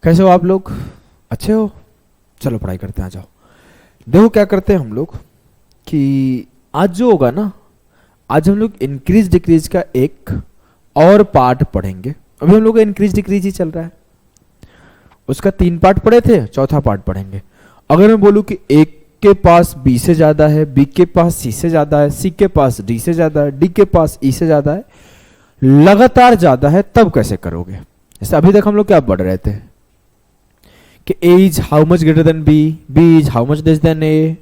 कैसे हो आप लोग? अच्छे हो? चलो पढ़ाई करते हैं, आ जाओ। देखो क्या करते हैं हम लोग कि आज जो होगा ना, आज हम लोग इंक्रीज डिक्रीज का एक और पार्ट पढ़ेंगे। अभी हम लोग का इंक्रीज डिक्रीज ही चल रहा है, उसका 3 पार्ट पढ़े थे, चौथा पार्ट पढ़ेंगे। अगर मैं बोलूँ कि ए के पास बी से ज़्यादा है, बी के पास सी से ज़्यादा है, सी के पास डी से ज़्यादा है, डी के पास ई से ज़्यादा है, लगातार ज़्यादा है, तब कैसे करोगे? जैसे अभी तक हम लोग क्या पढ़ रहे थे कि A is how much greater than B, B is how much less than A,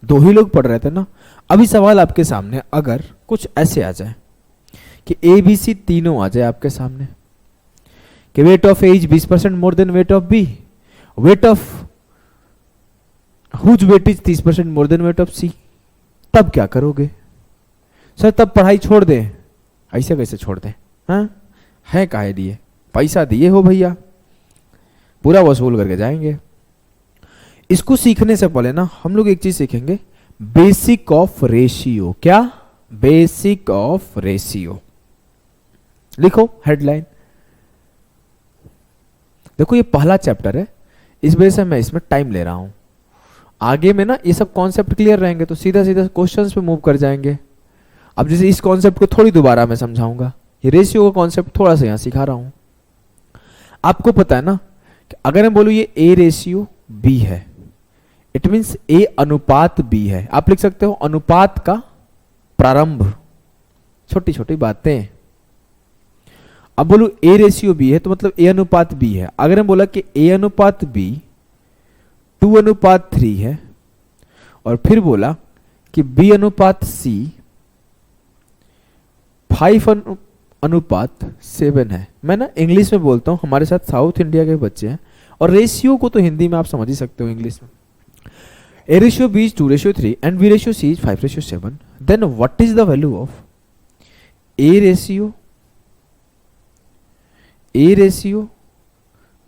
दो ही लोग पढ़ रहे थे ना। अभी सवाल आपके सामने अगर कुछ ऐसे आ जाए कि ए बी सी तीनों आ जाए आपके सामने कि weight of A is 20% more than weight of B, weight of whose weight is 30% more than weight of C, तब क्या करोगे? सर तब पढ़ाई छोड़ दें? ऐसे कैसे छोड़ दें? हाँ है काहे दिए? पैसा दिए हो भैया, पूरा वसूल करके जाएंगे। इसको सीखने से पहले ना हम लोग एक चीज सीखेंगे, बेसिक ऑफ रेशियो। क्या? Basic of ratio. लिखो हेडलाइन। देखो ये पहला चैप्टर है, इस वजह से मैं इसमें टाइम ले रहा हूं। आगे में ना ये सब कॉन्सेप्ट क्लियर रहेंगे तो सीधा सीधा क्वेश्चंस पे मूव कर जाएंगे। अब जैसे इस कॉन्सेप्ट को थोड़ी दोबारा मैं समझाऊंगा, ये रेशियो का कॉन्सेप्ट थोड़ा सा यहां सिखा रहा हूं। आपको पता है ना कि अगर मैं बोलूं ये ए रेशियो बी है, इट मीन्स ए अनुपात बी है। आप लिख सकते हो अनुपात का प्रारंभ, छोटी छोटी बातें। अब बोलू ए रेशियो बी है तो मतलब ए अनुपात बी है। अगर मैं बोला कि ए अनुपात बी 2:3 है, और फिर बोला कि बी अनुपात सी 5:7 है। मैं ना इंग्लिश में बोलता हूं, हमारे साथ साउथ इंडिया के बच्चे हैं, और रेशियो को तो हिंदी में आप समझ ही सकते हो, इंग्लिश में। A ratio B is 2:3 and B ratio C is 5:7. Then what is the value of A ratio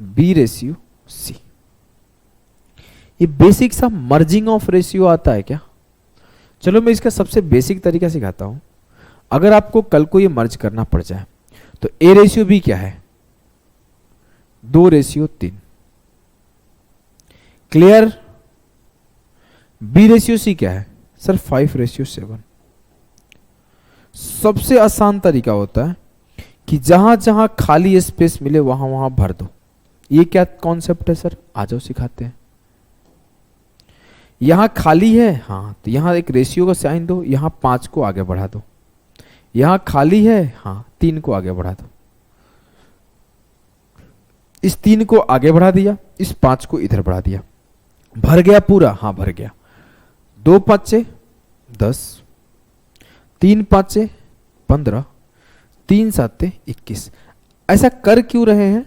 B ratio C? ये बेसिक सा मर्जिंग ऑफ रेशियो आता है क्या? चलो मैं इसका सबसे बेसिक तरीका सिखाता हूं। अगर आपको कल को ये मर्ज करना पड़ जाए तो A रेशियो B क्या है? 2:3। क्लियर? बी रेशियो सी क्या है सर? 5:7। सबसे आसान तरीका होता है कि जहां जहां खाली स्पेस मिले वहां वहां भर दो। ये क्या कॉन्सेप्ट है सर? आ जाओ सिखाते हैं। यहां खाली है, हाँ तो यहां एक रेशियो का साइन दो, यहां 5 को आगे बढ़ा दो। यहां खाली है, हाँ 3 को आगे बढ़ा दो। इस 3 को आगे बढ़ा दिया, इस 5 को इधर बढ़ा दिया। भर गया पूरा? हाँ भर गया। 2 5 10, 3 5 15, 3 7 21। ऐसा कर क्यों रहे हैं?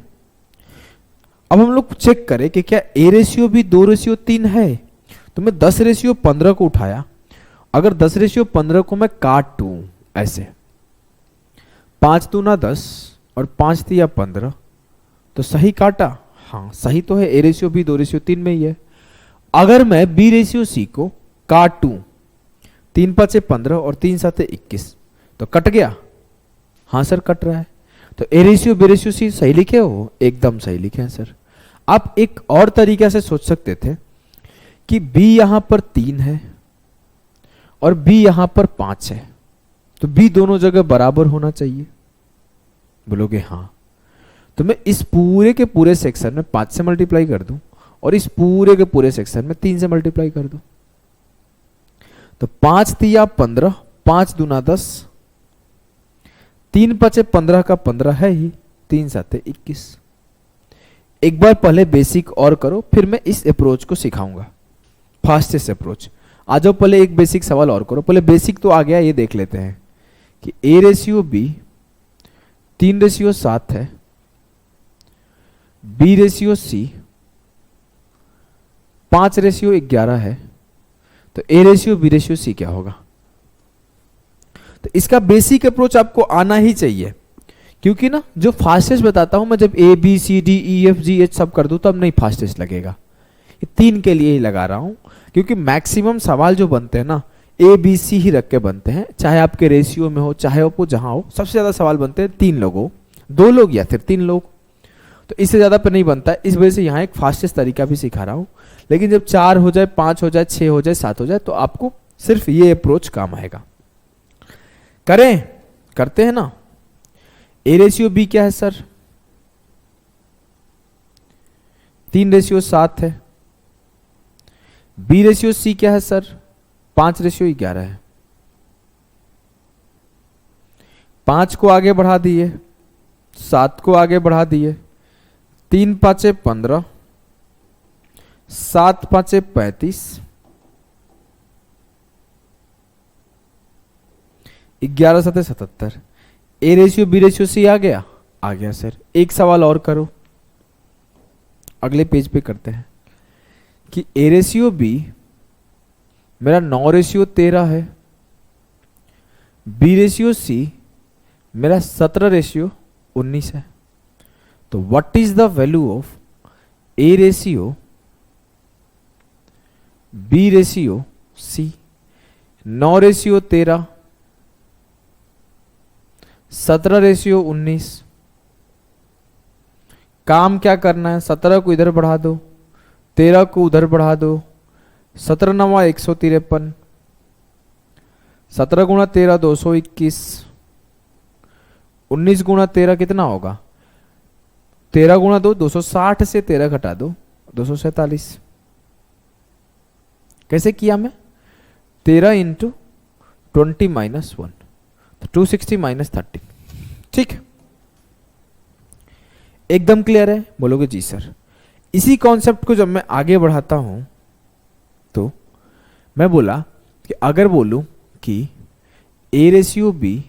अब हम लोग चेक करें कि क्या ए रेशियो भी 2:3 है। तो मैं 10:15 को उठाया, अगर 10:15 को मैं काटूं ऐसे, 5 दूना 10 और 5 तिया 15, तो सही काटा? हाँ सही तो है, ए रेशियो भी 2:3 में ही है। अगर मैं बी रेशियो सी को काटूं, 3 5 15 और 3 7 21, तो कट गया? हाँ सर कट रहा है। तो A ratio B ratio C सही लिखे हो? एकदम सही लिखे हैं सर। आप एक और तरीके से सोच सकते थे कि बी यहां पर 3 है और बी यहां पर 5 है, तो बी दोनों जगह बराबर होना चाहिए। बोलोगे हाँ, तो मैं इस पूरे के पूरे सेक्शन में 5 से मल्टीप्लाई कर दूं और इस पूरे के पूरे सेक्शन में 3 से मल्टीप्लाई कर दूं, तो 5 तिया 15, 5 दूना 10, 3 5 15 का 15 है ही, 3 7 21। एक बार पहले बेसिक और करो, फिर मैं इस अप्रोच को सिखाऊंगा, फास्टेस्ट अप्रोच। आ जाओ पहले एक बेसिक सवाल और करो। पहले बेसिक तो आ गया, ये देख लेते हैं कि ए रेशियो बी 3:7 है, बी रेशियो सी 5:11 है, तो A ratio B ratio C क्या होगा? तो इसका बेसिक अप्रोच आपको आना ही चाहिए, क्योंकि ना जो फास्टेस्ट बताता हूं मैं, जब A B C D E F G H सब कर दूं तब नहीं फास्टेस्ट लगेगा। ये 3 के लिए ही लगा रहा हूं, क्योंकि मैक्सिमम सवाल जो बनते हैं ना ए बी सी ही रख के बनते हैं, चाहे आपके रेशियो में हो चाहे आपको जहां हो। सबसे ज्यादा सवाल बनते हैं 3 लोगों, 2 लोग या फिर 3 लोग। तो इससे ज़्यादा पे नहीं बनता है, इस वजह से यहाँ एक फास्टेस्ट तरीका भी सिखा रहा हूँ। लेकिन जब 4 हो जाए, 5 हो जाए, 6 हो जाए, 7 हो जाए, तो आपको सिर्फ ये अप्रोच काम आएगा। करें, करते हैं ना। ए रेशियो बी क्या है सर? 3:7 है। बी रेशियो सी क्या है सर? 5:11 है। 5 को आगे बढ़ा दिए, 7 को आगे बढ़ा दिए, 3 5 15, 7 5 35, 11 7 77। A ratio B ratio C आ गया? आ गया सर। एक सवाल और करो, अगले पेज पे करते हैं कि ए रेशियो बी मेरा 9:13 है, बी रेशियो सी मेरा 17:19 है। तो what is the value of A ratio B ratio C? 9:13, 17:19। काम क्या करना है? 17 को इधर बढ़ा दो, 13 को उधर बढ़ा दो, 17 9 153, 17 गुणा 13 221, 19 गुणा 13 कितना होगा? 13 गुणा 2 260 से 13 घटा दो 247। कैसे किया मैं? 13 इंटू 20 माइनस 1, तो 260 माइनस 30। ठीक, एकदम क्लियर है? बोलोगे जी सर। इसी कॉन्सेप्ट को जब मैं आगे बढ़ाता हूं तो मैं बोला कि अगर बोलूं कि ए रेशियो बी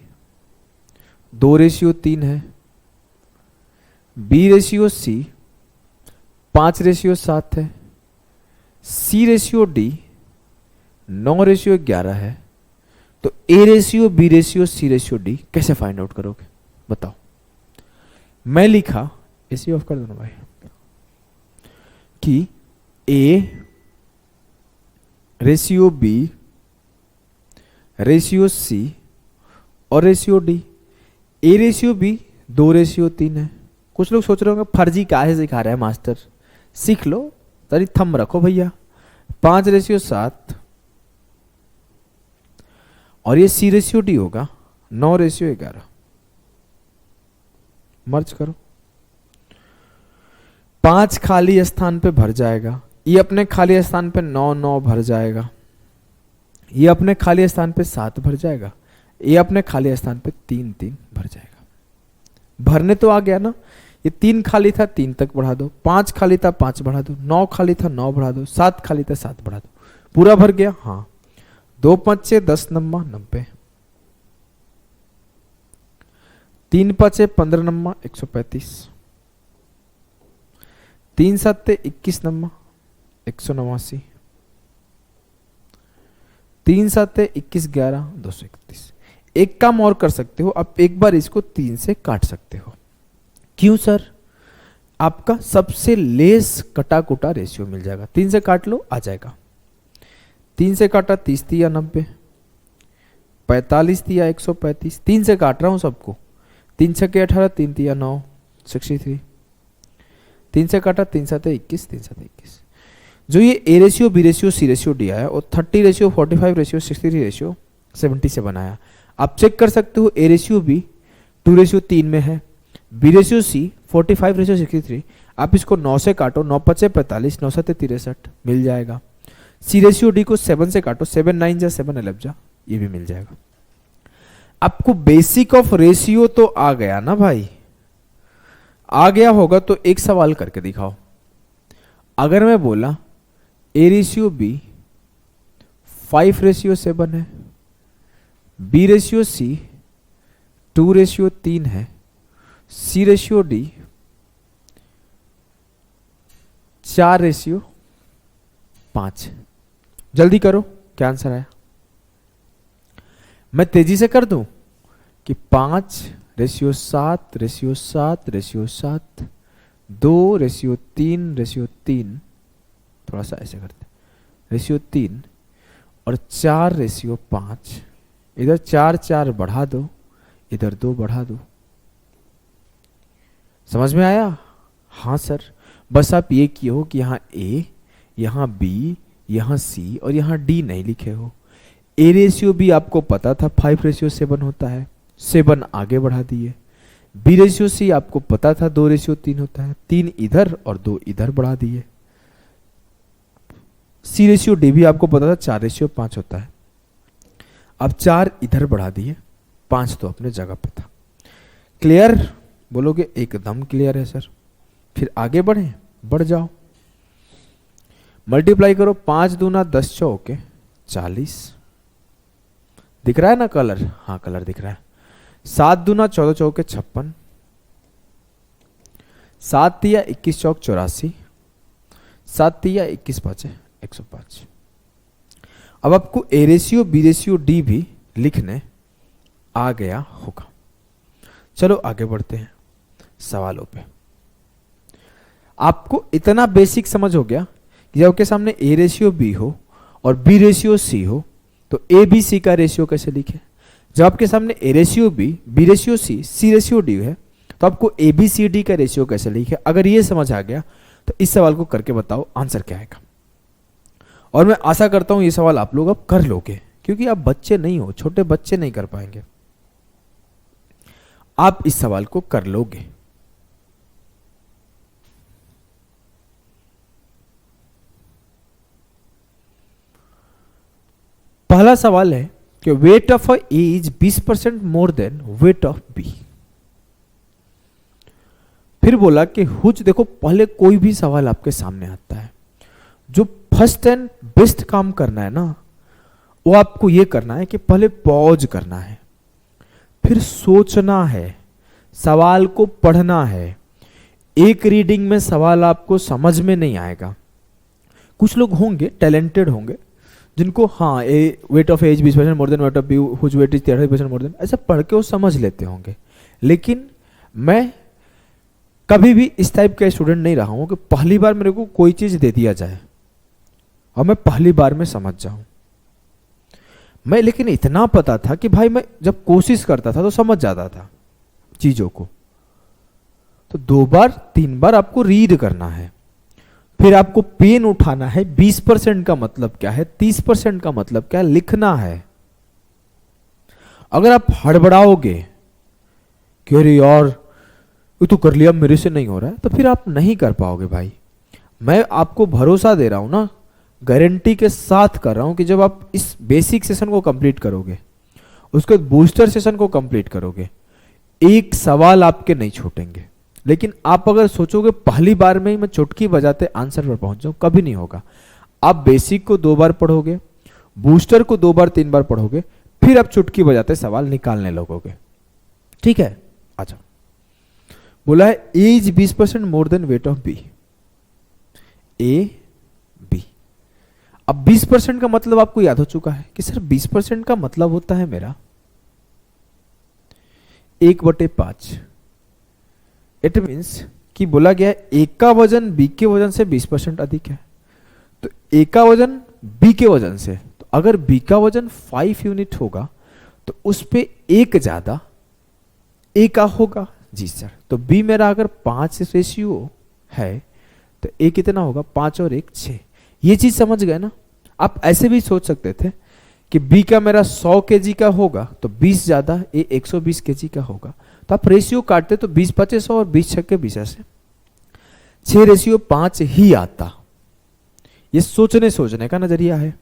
2:3 है, बी रेशियो सी 5:7 है, सी रेशियो डी 9:11 है, तो A ratio B ratio C ratio D कैसे फाइंड आउट करोगे? बताओ। मैं लिखा, एसी ऑफ कर दो ना भाई, कि A ratio B ratio C और ratio D. A ratio B 2:3 है। कुछ लोग सोच रहे होंगे फर्जी काहे सिखा रहा है मास्टर, सीख लो, तरी थम रखो भैया। 5:7 और ये सी रेशियो डी होगा 9:11। मर्ज करो, 5 खाली स्थान पे भर जाएगा, ये अपने खाली स्थान पे 9 9 भर जाएगा, ये अपने खाली स्थान पे 7 भर जाएगा, ये अपने खाली स्थान पे 3 3 भर जाएगा। भरने तो आ गया ना। ये 3 खाली था 3 तक बढ़ा दो, 5 खाली था 5 बढ़ा दो, 9 खाली था 9 बढ़ा दो, 7 खाली था 7 बढ़ा दो। पूरा भर गया? हाँ। 2 5 10 9 90, 3 5 15 9 135, 3 7 21 9 189, 3 7 21 11 231। एक काम और कर सकते हो, आप एक बार इसको 3 से काट सकते हो। क्यों सर? आपका सबसे लेस कटा कुटा रेशियो मिल जाएगा। 3 से काट लो, आ जाएगा। 3 से काटा 30 तिया 90, 45 तिया 135। 3 से काट रहा हूं सबको, 3 6 18, 3 तिया 9 63। 3 से काटा 3 7 21, 3 7 21। जो ये A ratio B ratio C ratio D आया और 30 रेशियो 45 रेशियो 63 रेशियो 70 से बनाया। आप चेक कर सकते हो, ए रेशियो बी 2:3 में है, बी रेशियो सी 45 रेशियो 63। आप इसको 9 से काटो, 9 5 45, 9 7 63 मिल जाएगा। सी रेशियो डी को 7 से काटो, 7 9 जा 7 11 जा, ये भी मिल जाएगा। आपको बेसिक ऑफ रेशियो तो आ गया ना भाई? आ गया होगा तो एक सवाल करके दिखाओ। अगर मैं बोला ए रेशियो बी 5:7 है, बी रेशियो सी 2:3 है, सी रेशियो डी 4:5। जल्दी करो, क्या आंसर आया? मैं तेजी से कर दूं कि 5:7:7:7:7 2:3:3, थोड़ा सा ऐसे करते, रेशियो 3 और 4:5। इधर 4 4 बढ़ा दो, इधर 2 बढ़ा दो। समझ में आया? हाँ सर, बस आप ये किए हो कि यहाँ ए, यहाँ बी, यहाँ सी और यहाँ डी नहीं लिखे हो। ए रेशियो भी आपको पता था 5:7 होता है, 7 आगे बढ़ा दिए। बी रेशियो सी आपको पता था 2:3 होता है, 3 इधर और 2 इधर बढ़ा दिए। सी रेशियो डी भी आपको पता था 4:5 होता है, अब 4 इधर बढ़ा दिए, 5 तो अपने जगह पे था। क्लियर बोलोगे? एकदम क्लियर है सर। फिर आगे बढ़े, बढ़ जाओ, मल्टीप्लाई करो, 5 दूना 10 चौके 40। दिख रहा है ना कलर? हाँ कलर दिख रहा है। 7 दूना 14 चौके 56, 7 तिया 21 चौक 84, 7 तिया 21 पाँचे 105। अब आपको A ratio B ratio D भी लिखने आ गया होगा। चलो आगे बढ़ते हैं सवालों पे। आपको इतना बेसिक समझ हो गया कि जब आपके सामने ए रेशियो बी हो और बी रेशियो सी हो तो ए बी सी का रेशियो कैसे लिखे। जब आपके सामने A ratio B ratio C ratio D है तो आपको ए बी सी डी का रेशियो कैसे लिखे। अगर ये समझ आ गया तो इस सवाल को करके बताओ आंसर क्या आएगा। और मैं आशा करता हूं ये सवाल आप लोग अब कर लोगे, क्योंकि आप बच्चे नहीं हो, छोटे बच्चे नहीं कर पाएंगे। आप इस सवाल को कर लोगे। पहला सवाल है कि weight of A is 20% more than weight of B. फिर बोला कि हुज, देखो पहले कोई भी सवाल आपके सामने आता है, जो फर्स्ट एंड बेस्ट काम करना है ना, वो आपको ये करना है कि पहले पॉज करना है, फिर सोचना है, सवाल को पढ़ना है। एक रीडिंग में सवाल आपको समझ में नहीं आएगा। कुछ लोग होंगे टैलेंटेड होंगे जिनको हाँ A weight of as 20% more than weight of B, whose weight is 30% more than, ऐसा पढ़ के वो समझ लेते होंगे। लेकिन मैं कभी भी इस टाइप का स्टूडेंट नहीं रहा हूं कि पहली बार मेरे को कोई चीज दे दिया जाए और मैं पहली बार में समझ जाऊं। मैं लेकिन इतना पता था कि भाई मैं जब कोशिश करता था तो समझ जाता था चीजों को। तो 2 बार 3 बार आपको रीड करना है, फिर आपको पेन उठाना है। 20% का मतलब क्या है, 30% का मतलब क्या है, लिखना है। अगर आप हड़बड़ाओगे कि अरे यार ये तो कर लिया, मेरे से नहीं हो रहा है, तो फिर आप नहीं कर पाओगे भाई। मैं आपको भरोसा दे रहा हूं ना, गारंटी के साथ कर रहा हूं कि जब आप इस बेसिक सेशन को कंप्लीट करोगे, उसके बाद बूस्टर सेशन को कंप्लीट करोगे, एक सवाल आपके नहीं छूटेंगे। लेकिन आप अगर सोचोगे पहली बार में ही मैं चुटकी बजाते आंसर पर पहुंच जाऊं, कभी नहीं होगा। आप बेसिक को 2 बार पढ़ोगे, बूस्टर को 2 बार 3 बार पढ़ोगे, फिर आप चुटकी बजाते सवाल निकालने लगोगे। ठीक है, अच्छा बोला है A is 20% more than weight of B. A B, अब 20% का मतलब आपको याद हो चुका है कि सर 20% का मतलब होता है मेरा 1/5। इट मीन्स कि बोला गया है ए का वजन बी के वजन से 20% अधिक है, तो ए का वजन बी के वजन से, तो अगर बी का वजन 5 यूनिट होगा तो उस पे 1 ज्यादा ए का होगा। जी सर, तो बी मेरा अगर 5 रेशियो है तो ए कितना होगा, 5 और 1 6। ये चीज समझ गए ना। आप ऐसे भी सोच सकते थे कि बी का मेरा 100 kg का होगा तो 20 ज्यादा ए 120 kg का होगा, तो आप रेशियो काटते तो 20 5 100 और 20 6 20 से 6 रेशियो 5 ही आता। ये सोचने का नजरिया है।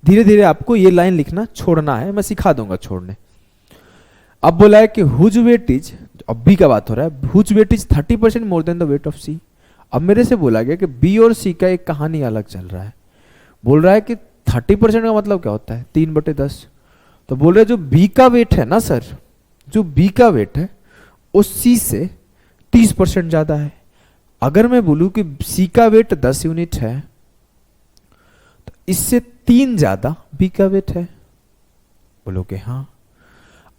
धीरे धीरे आपको ये लाइन लिखना छोड़ना है, मैं सिखा दूंगा छोड़ने। अब बोला है कि हुज वेट इज, अब बी का बात हो रहा है, whose weight is 30% more than the weight of C. अब मेरे से बोला गया कि बी और सी का एक कहानी अलग चल रहा है। बोल रहा है कि 30% का मतलब क्या होता है, 3/10। तो बोल रहे जो बी का वेट है ना सर, जो बी का वेट है वो सी से 30% ज्यादा है। अगर मैं बोलूं कि सी का वेट 10 यूनिट है तो इससे 3 ज्यादा बी का वेट है। बोलोगे हाँ।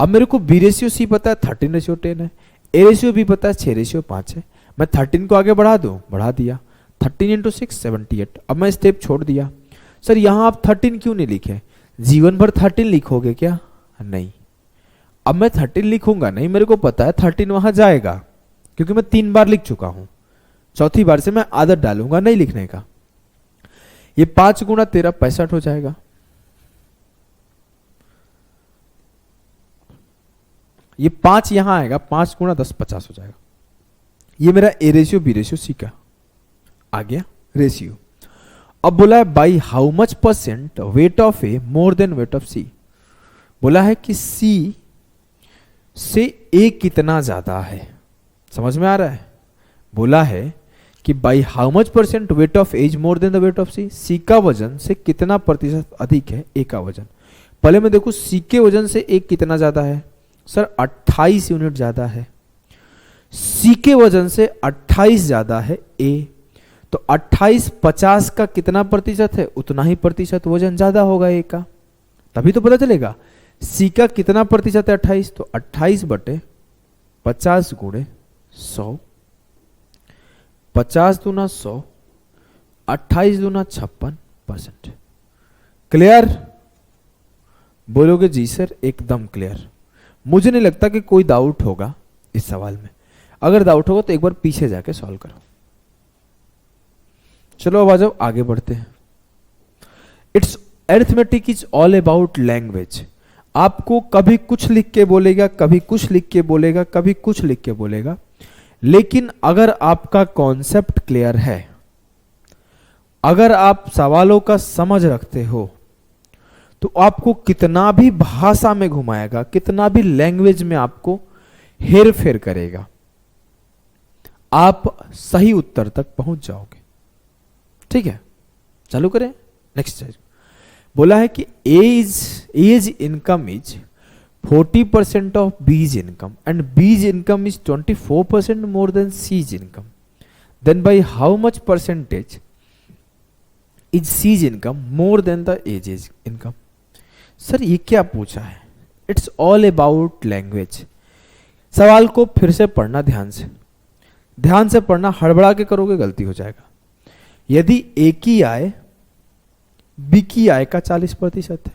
अब मेरे को बी रेशियो सी पता है 13:10 है, ए रेशियो बी पता है 6:5 है। मैं 13 को आगे बढ़ा दूं, बढ़ा दिया, 13 × 6 78। अब मैं स्टेप छोड़ दिया। सर यहां आप 13 क्यों नहीं लिखे, जीवन भर 13 लिखोगे क्या? नहीं, अब मैं 13 लिखूंगा नहीं, मेरे को पता है 13 वहां जाएगा क्योंकि मैं 3 बार लिख चुका हूं। चौथी बार से मैं आदत डालूंगा नहीं लिखने का। ये 5 गुणा 13 65 हो जाएगा। ये 5 यहां आएगा, 5 गुणा 10 50 हो जाएगा। ये मेरा A ratio B ratio C का आ गया रेशियो। अब बोला है by how much percent weight of A more than weight of C. बोला है कि सी से ए कितना ज्यादा है, समझ में आ रहा है। बोला है कि by how much percent weight of A is more than the weight of C, C का वजन से कितना प्रतिशत अधिक है ए का वजन। पहले मैं देखू सी के वजन से ए कितना ज्यादा है, सर 28 यूनिट ज्यादा है। सी के वजन से 28 ज्यादा है ए, तो 28 50 का कितना प्रतिशत है, उतना ही प्रतिशत वजन ज्यादा होगा ए का। तभी तो पता चलेगा सी का कितना प्रतिशत है 28, तो 28 बटे 50 गुणे 100, 50 दूना 100, 28 दूना 56%। क्लियर? बोलोगे जी सर एकदम क्लियर। मुझे नहीं लगता कि कोई डाउट होगा इस सवाल में। अगर डाउट होगा तो एक बार पीछे जाके सॉल्व करो। चलो अब आ जाओ, आगे बढ़ते हैं। It's arithmetic is all about language. आपको कभी कुछ लिख के बोलेगा, कभी कुछ लिख के बोलेगा, कभी कुछ लिख के बोलेगा, लेकिन अगर आपका कॉन्सेप्ट क्लियर है, अगर आप सवालों का समझ रखते हो, तो आपको कितना भी भाषा में घुमाएगा, कितना भी लैंग्वेज में आपको हेर फेर करेगा, आप सही उत्तर तक पहुंच जाओगे। ठीक है, चालू करें। नेक्स्ट है, बोला है कि A's income is 40% of B's income and B's income is 24% more than C's income, then by how much percentage is C's income more than the A's income. Sir ये क्या पूछा है? It's all about language. सवाल को फिर से पढ़ना ध्यान से पढ़ना, हड़बड़ा के करोगे गलती हो जाएगा। यदि ए की आय बी की आय का 40% है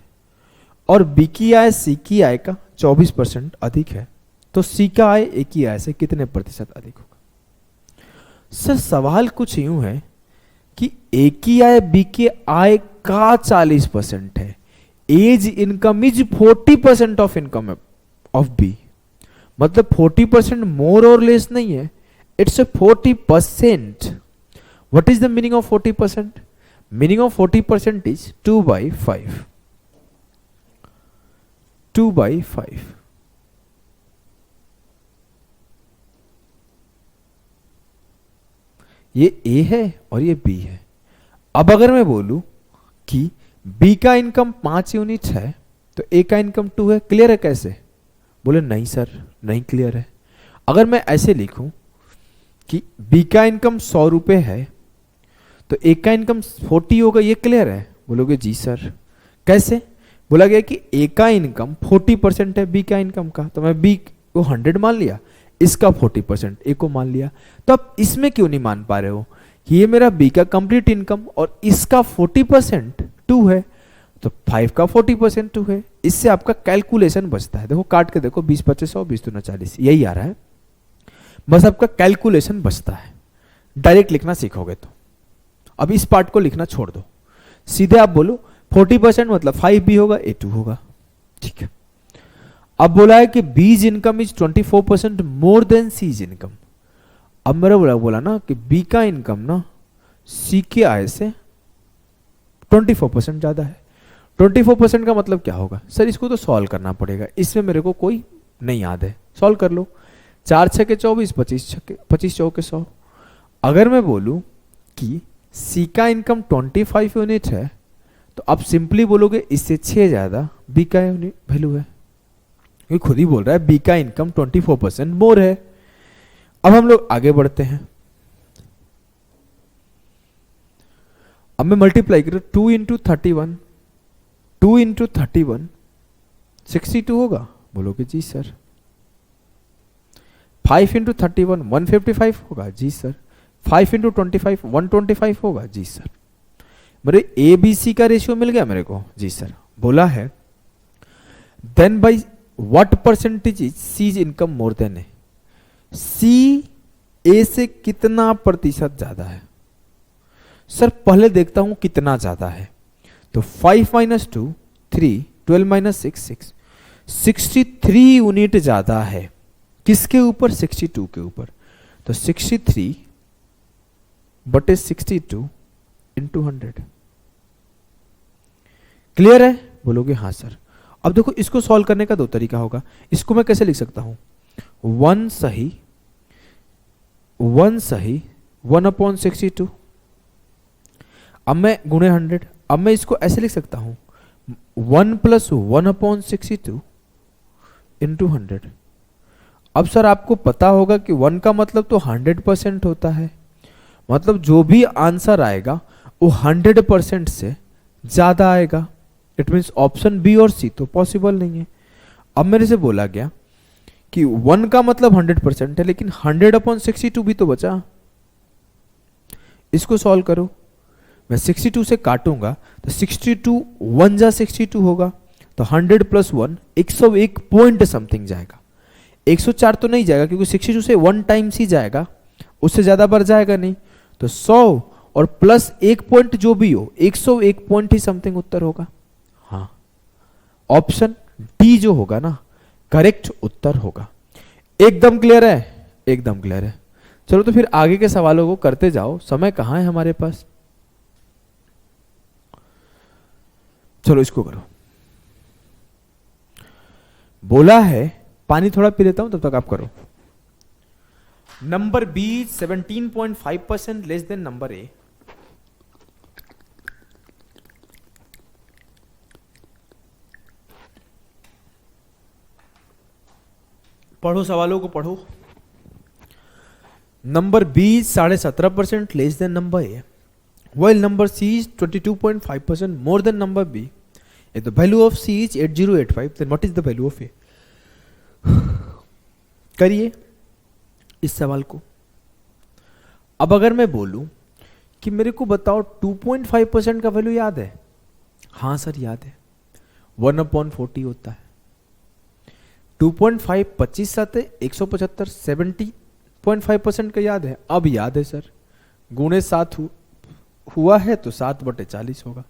और बी की आय सी की आय का 24% अधिक है, तो सी का आय ए की आय से कितने प्रतिशत अधिक होगा? सर सवाल कुछ यूं है कि ए की आय बी की आय का 40% है, A's income is 40% of income of B, मतलब 40% मोर और लेस नहीं है, it's a 40%। What is the meaning of 40%? Meaning of 40% is 2/5। 2/5। ये ए है और ये बी है। अब अगर मैं बोलूं कि बी का इनकम 5 यूनिट है तो ए का इनकम 2 है, क्लियर है कैसे? बोले नहीं सर नहीं क्लियर है। अगर मैं ऐसे लिखूं कि बी का इनकम 100 रुपए है तो ए का इनकम 40 होगा, ये क्लियर है? बोलोगे जी सर। कैसे? बोला गया कि ए का इनकम 40% है बी का इनकम का, तो मैं बी को 100 मान लिया, इसका 40% ए को मान लिया। तो आप इसमें क्यों नहीं मान पा रहे हो कि ये मेरा बी का कंप्लीट इनकम और इसका 40% 2 है, तो 5 का 40% 2 है। इससे आपका कैलकुलेशन बचता है। देखो काट के देखो, 20 25 100 20 दूना 40, यही आ रहा है। बस आपका कैलकुलेशन बचता है। डायरेक्ट लिखना सीखोगे तो अब इस पार्ट को लिखना छोड़ दो, सीधे आप बोलो 40% मतलब 5 बी होगा, ए 2 होगा। ठीक है। अब बोला है कि बीज income is 24% more than C's income. अब मेरा बोला ना कि बी का इनकम ना सी के आय से 24% ज्यादा है। 24% का मतलब क्या होगा? सर इसको तो सॉल्व करना पड़ेगा, इसमें मेरे को कोई नहीं याद है, सॉल्व कर लो। 4 छके 24, 25 चौके 100। अगर मैं बोलूं कि सी का इनकम 25 यूनिट है तो आप सिंपली बोलोगे इससे 6 ज्यादा बी का वैल्यू है। ये खुद ही बोल रहा है बी का इनकम 24% मोर है। अब हम लोग आगे बढ़ते हैं। अब मैं मल्टीप्लाई करूं 2 इंटू 31, 2 इंटू 31 62 होगा। बोलोगे जी सर। 5 इंटू 31 155 होगा। जी सर। 5 इंटू 25 125 होगा। जी सर। मेरे ए बी सी का रेशियो मिल गया मेरे को। जी सर। बोला है then by what percentage is C's income more than A. C A से कितना प्रतिशत ज्यादा है? सर पहले देखता हूं कितना ज्यादा है। तो 5 माइनस 2 3, 12 माइनस 6 6, 63 यूनिट ज्यादा है। किसके ऊपर? 62 के ऊपर। तो 63 बटे 62 इंटू 100। क्लियर है? बोलोगे हाँ सर। अब देखो इसको सॉल्व करने का दो तरीका होगा। इसको मैं कैसे लिख सकता हूं? 1 सही 1/62। अब मैं गुणे 100। अब मैं इसको ऐसे लिख सकता हूं 1 + 1/62 इंटू 100। अब सर आपको पता होगा कि 1 का मतलब तो 100% होता है, मतलब जो भी आंसर आएगा वो 100% से ज्यादा आएगा। इट मीन्स ऑप्शन बी और सी तो पॉसिबल नहीं है। अब मेरे से बोला गया कि 1 का मतलब 100% है, लेकिन 100/62 भी तो बचा। इसको सॉल्व करो। मैं 62 से काटूंगा तो 62 1 जा 62 होगा। तो 100 + 1 101 पॉइंट समथिंग जाएगा। 104 तो नहीं जाएगा क्योंकि 62 से 1 टाइम्स ही जाएगा, उससे ज्यादा बढ़ जाएगा नहीं। तो 100 और प्लस 1 पॉइंट जो भी हो 101 पॉइंट ही समथिंग उत्तर होगा। हाँ, ऑप्शन डी जो होगा ना करेक्ट उत्तर होगा। एकदम क्लियर है? एकदम क्लियर है। चलो तो फिर आगे के सवालों को करते जाओ, समय कहां है हमारे पास। चलो इसको करो। बोला है, पानी थोड़ा पी लेता हूं तब तक आप करो। Number B 17.5% less than number A. पढ़ो, सवालों को पढ़ो। Number B 17.5% less than number A, while number C is 22.5% more than number B. If the value of C is 8085, then what is the value of A? करिए इस सवाल को। अब अगर मैं बोलूं कि मेरे को बताओ 2.5% का वैल्यू याद है? हाँ सर याद है, 1/40 होता है। 2.5 25 आते 175, 70.5% का याद है? अब याद है सर, गुणे 7 हुआ है तो 7/40 होगा।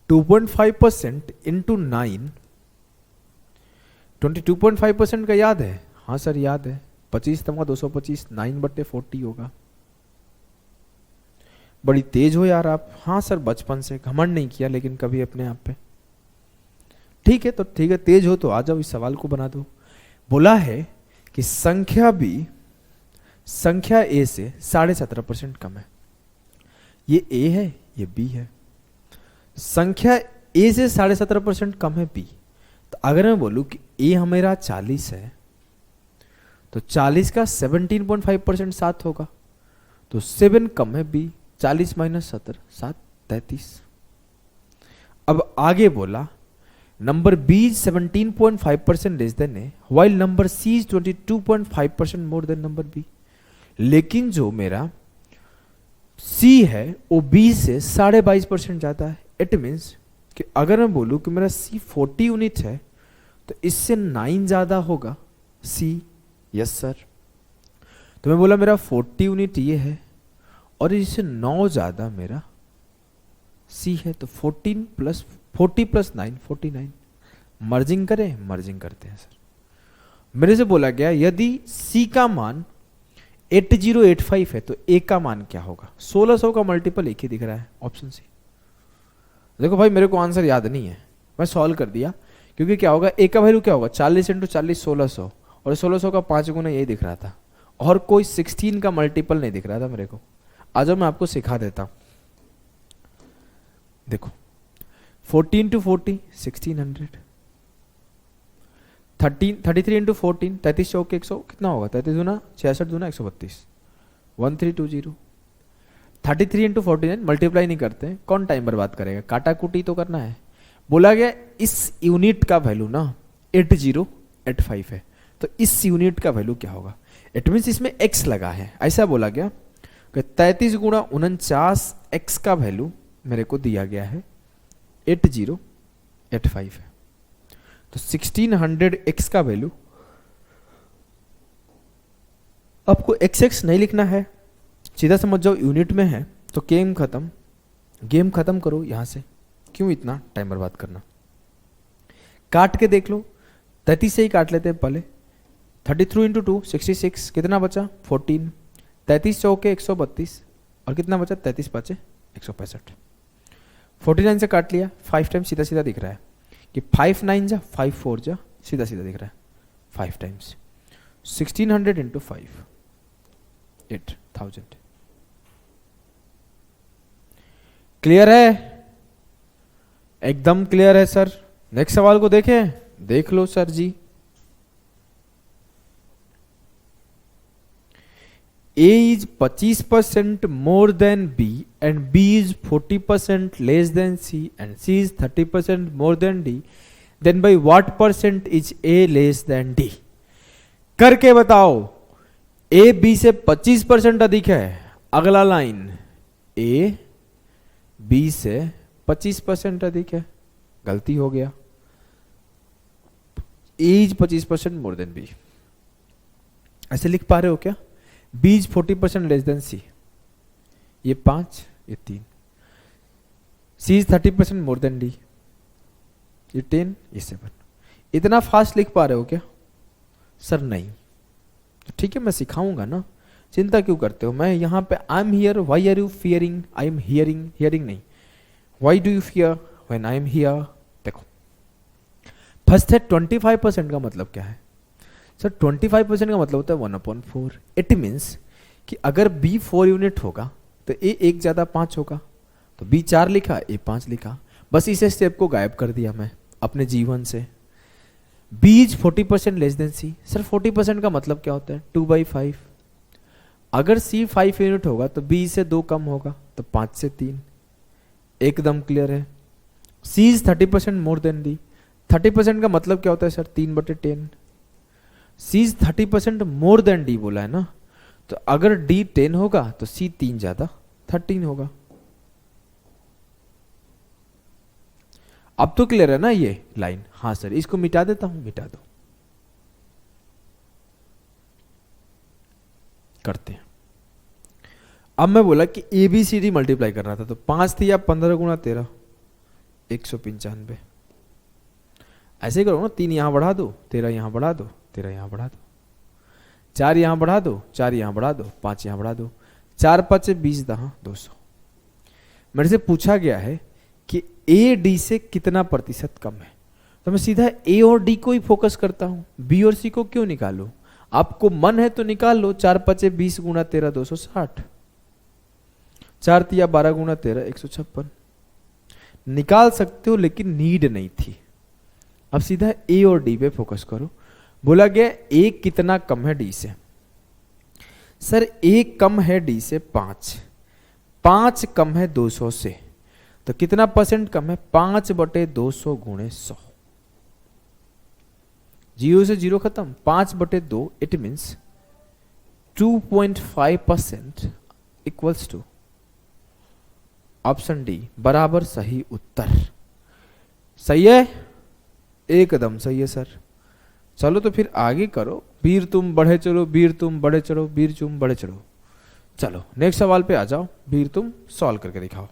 2.5% इंटू 9 22.5% का याद है? हाँ सर याद है, 25 तमगा 225, 9/40 होगा। बड़ी तेज हो यार आप। हाँ सर, बचपन से घमंड नहीं किया लेकिन कभी अपने आप पे। ठीक है, तो ठीक है, तेज हो तो आ जाओ, इस सवाल को बना दो। बोला है कि संख्या बी संख्या ए से 17.5% कम है। ये ए है, ये बी है। संख्या ए से 17.5% कम है बी। तो अगर मैं बोलूं कि ए हमारा 40 है तो 40 का 17.5% 7 होगा। तो 7 कम है बी, 40 माइनस 17 7 33। अब आगे बोला number B 17.5% less than A, while number C 22.5% more than number B. लेकिन जो मेरा सी है वो बी से 22.5% ज्यादा है। इट मीन्स कि अगर मैं बोलूं कि मेरा सी 40 यूनिट है तो इससे 9 ज्यादा होगा सी। Yes sir. तो मैं बोला मेरा 40 यूनिट ये है और इससे 9 ज्यादा मेरा सी है। तो 14 + 40 + 9 49। मर्जिंग करें? मर्जिंग करते हैं सर। मेरे से बोला गया यदि सी का मान 8085 है तो ए का मान क्या होगा? 1600 का मल्टीपल एक ही दिख रहा है, ऑप्शन सी। देखो भाई मेरे को आंसर याद नहीं है, मैं सॉल्व कर दिया। क्योंकि क्या होगा, ए का वैल्यू क्या होगा? 40 × 40 1600, और 1600 का 5 गुना यही दिख रहा था, और कोई 16 का मल्टीपल नहीं दिख रहा था मेरे को। आज मैं आपको सिखा देता हूं। देखो 14 × 40 1600, 33 × 14 33 चौके 100 कितना होगा? 33 दूना 66 दूना 132 1320। 33 × 49 मल्टीप्लाई नहीं करते हैं, कौन टाइम बर्बाद करेगा? काटा कुटी तो करना है। बोला गया इस यूनिट का वैल्यू ना 8085 है, तो इस यूनिट का वैल्यू क्या होगा? इट मीन्स इसमें x लगा है। ऐसा बोला गया कि 33 × 49 x का वैल्यू मेरे को दिया गया है 8085 है। तो 1600 x का वैल्यू आपको एक्स नहीं लिखना है, सीधा समझ जाओ यूनिट में है तो गेम खत्म, गेम खत्म करो यहां से, क्यों इतना टाइम बर्बाद करना। काट के देख लो, 33 से ही काट लेते हैं पहले। 33 इंटू 2 66, कितना बचा 14, 33 चौके 132 और कितना बचा 33 पाँचे 165। 49 से काट लिया, 5 टाइम्स सीधा सीधा दिख रहा है कि 5 9 जा 5 4 जा, सीधा सीधा दिख रहा है 5 टाइम्स। 1600 इंटू 5 8000। क्लियर है, एकदम क्लियर है सर। नेक्स्ट सवाल को देखें, देख लो sir ji. A is 25% more than B and B is 40% less than C and C is 30% more than D, then by what percent is A less than D? करके बताओ। A B से 25% अधिक है, अगला लाइन A B से 25% अधिक है, गलती हो गया। A is 25% more than B, ऐसे लिख पा रहे हो क्या? B is 40% less then C, ये 5 ये 3। C is 30% more then D, ये 10 ये 7। इतना फास्ट लिख पा रहे हो क्या सर? नहीं, तो ठीक है मैं सिखाऊंगा ना, चिंता क्यों करते हो। मैं यहाँ पे I am here, why are you fearing, I am hearing, hearing नहीं, why do you fear when I am here. देखो फर्स्ट है 25% का मतलब क्या है सर? 25% का मतलब होता है 1/4। इट मीन्स कि अगर B 4 यूनिट होगा तो A 1 ज़्यादा 5 होगा, तो B 4 लिखा A 5 लिखा, बस इस स्टेप को गायब कर दिया मैं अपने जीवन से। B is 40% less then C। Sir 40% का मतलब क्या होता है? 2/5। अगर C 5 यूनिट होगा तो B से 2 कम होगा, तो 5 से 3। एकदम क्लियर है। C is 30% more then D। 30% का मतलब क्या होता है sir? 3/10। C is 30% more then D बोला है ना, तो अगर D 10 होगा तो C 3 ज्यादा 13 होगा। अब तो क्लियर है ना ये लाइन? हाँ सर, इसको मिटा देता हूं, मिटा दो। करते हैं। अब मैं बोला कि ABCD मल्टीप्लाई करना था, तो 5 थी या 15 गुणा 13 195। ऐसे ही करो ना, 3 यहां बढ़ा दो, 13 यहां बढ़ा दो, 13 यहां बढ़ा दो, 4 यहां बढ़ा दो, 4 यहां बढ़ा दो, 5 यहां बढ़ा दो, 4 5 20 दहा 200। मेरे से पूछा गया है कि A D से कितना प्रतिशत कम है, तो मैं सीधा A और D को ही फोकस करता हूं, B और C को क्यों निकालूं? आपको मन है तो निकाल लो। 4 5 20 गुणा 13 260, 4 तिया 12 गुणा 13 156। निकाल सकते हो लेकिन नीड नहीं थी। अब सीधा A और D पे फोकस करो। बोला गया A कितना कम है D से? सर A कम है D से 5, 5 कम है 200 से, तो कितना परसेंट कम है? 5/200 गुणे 100। 0 से 0 खत्म, 5/2। It means 2.5% equals to option D बराबर सही उत्तर। सही है, एकदम सही है सर। चलो तो फिर आगे करो। वीर तुम बढ़े चलो, वीर तुम बढ़े चलो, वीर तुम बढ़े चलो। चलो नेक्स्ट सवाल पे आ जाओ। वीर तुम सॉल्व करके दिखाओ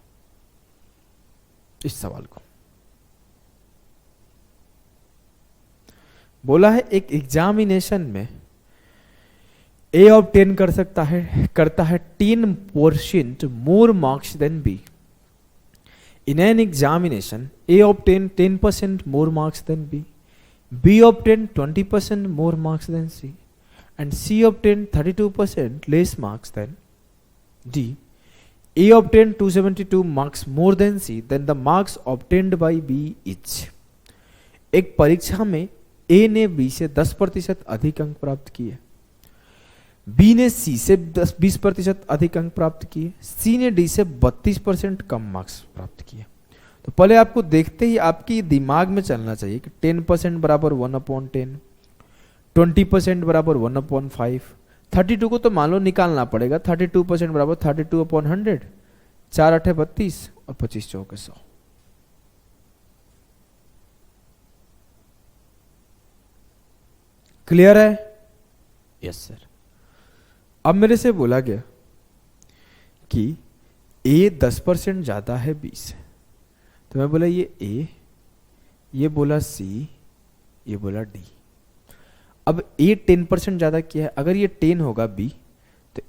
इस सवाल को। बोला है एक एग्जामिनेशन में A ऑब्टेन कर सकता है, करता है 10% more marks than B। In an examination, A obtained 10% more marks than B, B obtained 20% more marks than C, and C obtained 32% less marks than D. A obtained 272 marks more than C, then the marks obtained by B is। एक परीक्षा में A ने B से 10% अधिक अंक प्राप्त किए, B ने C से 20% अधिक अंक प्राप्त किए, C ने D से 32% कम मार्क्स प्राप्त किए। तो पहले आपको देखते ही आपकी दिमाग में चलना चाहिए कि 10% बराबर 1/10, 20% बराबर 1/5, 32 को तो मान लो निकालना पड़ेगा। 32% बराबर 32/100, 4 8 32 और 25 चौके 100। क्लियर है? Yes sir. अब मेरे से बोला गया कि ए 10% ज्यादा है बी से, तो मैं बोला ये ए, ये बोला सी, ये बोला डी। अब ए 10% ज्यादा किया है, अगर ये 10 होगा बी तो